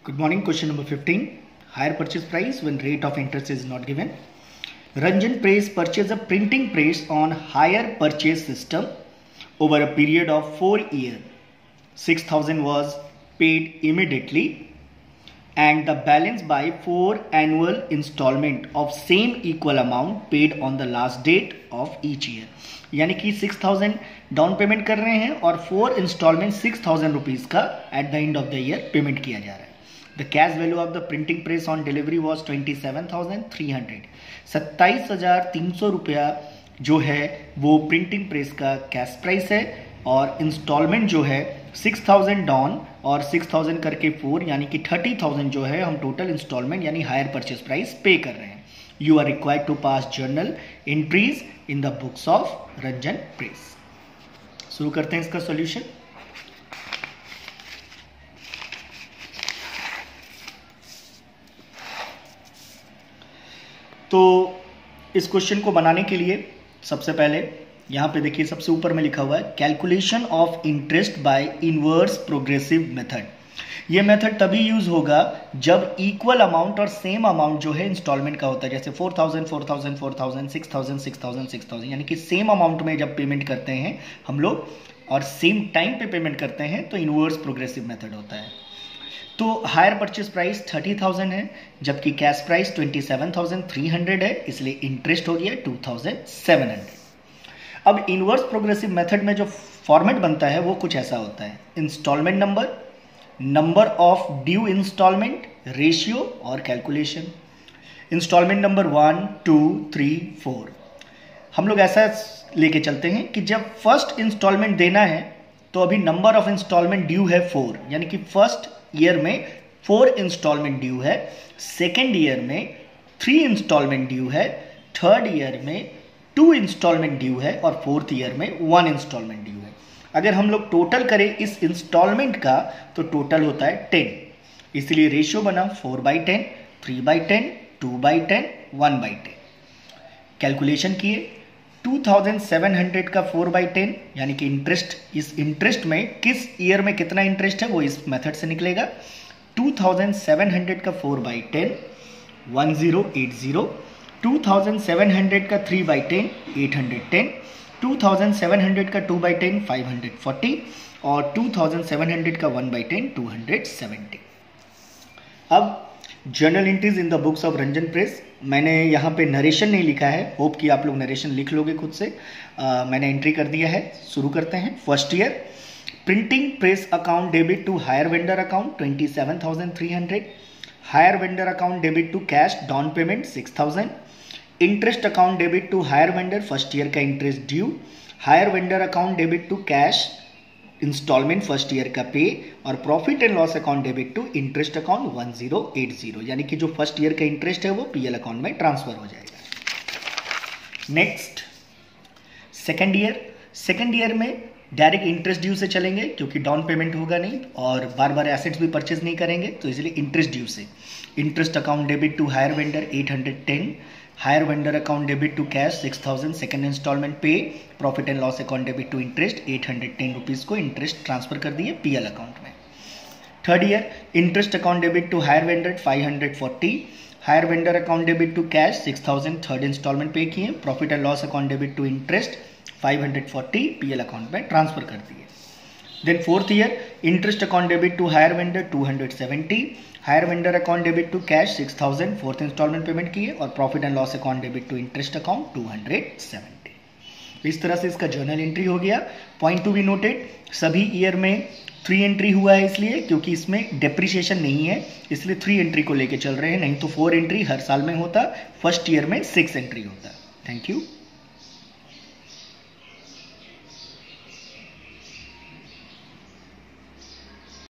Good morning. Question number 15. Higher purchase price when rate of interest is not given. Ranjan Press purchased a printing press on hire purchase system over a period of 4 years. 6,000 was paid immediately and the balance by 4 annual installment of same equal amount paid on the last date of each year. यानी कि 6,000 down payment कर रहे हैं और 4 instalment 6,000 rupees का at the end of the year payment किया जा रहा है. The cash value of the printing press on delivery was 27,300. 27,300 रुपया जो है वो प्रिंटिंग प्रेस का कैश प्राइस है और इंस्टॉलमेंट जो है 6,000 डाउन और 6,000 करके 4 यानी कि 30,000 जो है हम टोटल इंस्टॉलमेंट यानी हायर परचेज प्राइस पे कर रहे हैं. You are required to pass journal entries in the books of Ranjan press. शुरू करते हैं इसका सॉल्यूशन. तो इस क्वेश्चन को बनाने के लिए सबसे पहले यहाँ पे देखिए सबसे ऊपर में लिखा हुआ है calculation of interest by inverse progressive method. ये मेथड तभी यूज होगा जब इक्वल अमाउंट और सेम अमाउंट जो है इंस्टॉलमेंट का होता है. जैसे 4,000 4,000 4,000 6,000 6,000 6,000 यानी कि सेम अमाउंट में जब पेमेंट करते हैं हम लोग और सेम टाइम पे पेमेंट करते हैं तो इनवर्स प्रोग्रेसिव मेथड होता है. तो हायर परचेज प्राइस 30,000 है जबकि कैश प्राइस 27,300 है, इसलिए इंटरेस्ट हो गया 2,700. अब इनवर्स प्रोग्रेसिव मेथड में जो फॉर्मेट बनता है वो कुछ ऐसा होता है. Instalment number, number of due instalment, ratio और कैलकुलेशन. इंस्टॉलमेंट नंबर 1 2 3 4 हम लोग ऐसा लेके चलते हैं कि जब फर्स्ट इंस्टॉलमेंट देना है तो अभी नंबर ऑफ इंस्टॉलमेंट ड्यू है 4 यानी कि फर्स्ट ईयर में 4 इंस्टॉलमेंट ड्यू है, सेकेंड ईयर में 3 इंस्टॉलमेंट ड्यू है, थर्ड ईयर में 2 इंस्टॉलमेंट ड्यू है और फोर्थ ईयर में 1 इंस्टॉलमेंट ड्यू है. अगर हम लोग टोटल करें इस इंस्टॉलमेंट का तो टोटल होता है 10. इसलिए रेशियो बना 4/10, 3/10, 2/10, 1/10. कैलकुलेशन किए 2,700 का 4/10 यानी कि इंटरेस्ट, इस इंटरेस्ट में किस ईयर में कितना इंटरेस्ट है वो इस मेथड से निकलेगा. 2,700 का 4/10 1080, 2,700 का 3/10 810, 2,700 का 2/10 540 और 2,700 का 1/10 270. अब journal entries in the books of Ranjan press. मैंने यहाँ पे नरेशन नहीं लिखा है, होप कि आप लोग नरेशन लिख लोगे खुद से. मैंने एंट्री कर दिया है. शुरू करते हैं. First year printing press account debit to hire vendor account 27,300, hire vendor account debit to cash down payment 6,000, interest account debit to hire vendor first year का interest due, hire vendor account debit to cash instalment first year का pay और profit and loss account debit to interest account 1080 यानी कि जो first year का interest है वो PL account में ट्रांसफर हो जाएगा. Next second year. Second year में डायरेक्ट इंटरेस्ट ड्यू से चलेंगे क्योंकि डाउन पेमेंट होगा नहीं और बार बार एसेट्स भी परचेज नहीं करेंगे तो इसलिए इंटरेस्ट ड्यू से. Interest account debit to hire vendor 810, hire vendor account debit to cash 6,000 second instalment pay, profit and loss account debit to interest 810 rupees को इंटरेस्ट ट्रांसफर कर दिए पीएल अकाउंट में. Third year interest account debit to hire vendor 540, hire vendor account debit to cash 6,000 third instalment pay किए, profit and loss account debit to interest 540 PL account में transfer कर दिए. Then fourth year interest account debit to hire vendor 270, hire vendor account debit to cash 6,000 fourth instalment payment किए और profit and loss account debit to interest account 270. इस तरह से इसका journal entry हो गया. पॉइंट टू बी नोटेड, सभी year में 3 एंट्री हुआ है इसलिए क्योंकि इसमें डेप्रिसिएशन नहीं है इसलिए 3 एंट्री को लेके चल रहे हैं, नहीं तो 4 एंट्री हर साल में होता, फर्स्ट ईयर में 6 एंट्री होता. Thank you.